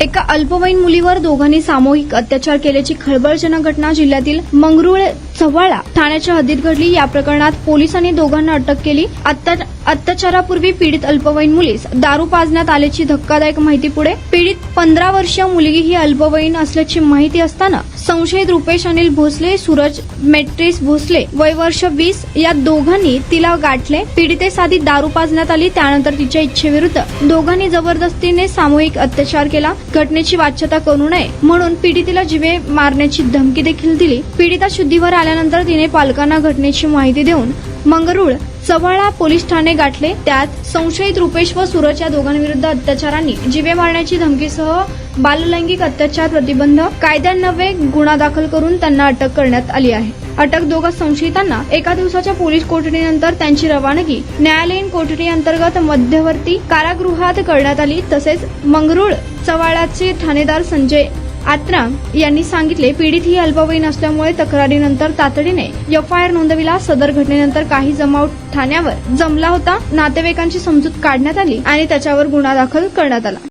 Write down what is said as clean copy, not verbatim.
एका अल्पवयीन मुलीवर दोघांनी सामूहिक अत्याचार केल्याची खळबळजनक घटना जिल्ह्यातील मंगरुळ चव्हाळा ठाण्याच्या हद्दीत घडली। या प्रकरणात पोलिसांनी दोघांना अटक केली। अत्याचारापूर्वी पीडित अल्पवयीन मुलीस दारू पाजण्यात आल्याची धक्कादायक माहिती पुढे। पीडित 15 वर्षीय मुलगी ही अल्पवयीन असल्याची माहिती असताना संशयित रुपेश अनिल भोसले, सूरज मेट्रिस भोसले वय वर्ष 20 या दोघांनी तिला गाठले। पीडितेस आधी दारू पाजण्यात आली, त्यानंतर तिच्या इच्छेविरुद्ध दोघांनी जबरदस्तीने सामूहिक अत्याचार केला। घटनेची वाच्यता करू नये म्हणून पीडितेला जीवे मारण्याची धमकी देखील दिली। पीडिता शुद्धीवर आल्यानंतर तिने पालकांना घटनेची माहिती देऊन मंगरुळ चव्हाळा पोलीस ठाणे गाठले। त्यात संशयित रुपेश व सूरज या दोघांविरुद्ध अत्याचारांनी जीवे मारण्याची धमकीसह बाललैंगिक अत्याचार प्रतिबंध कायद्यान्वये गुन्हा दाखल करून त्यांना अटक करण्यात आली आहे। अटक दोघा संशयितांना एका दिवसाच्या पोलीस कोठडीनंतर त्यांची रवानगी न्यायालयीन कोठडी अंतर्गत मध्यवर्ती कारागृहात करण्यात आली। तसेच मंगरुळ चव्हाळ्याचे ठाणेदार संजय आत्राम यांनी सांगितले, पीडित ही अल्पवयीन असल्यामुळे तक्रारीनंतर तातडीने एफआयआर नोंदविला। सदर घटनेनंतर काही जमाव ठाण्यावर जमला होता। नातेवाईकांची समजूत काढण्यात आली आणि त्याच्यावर गुन्हा दाखल करण्यात आला।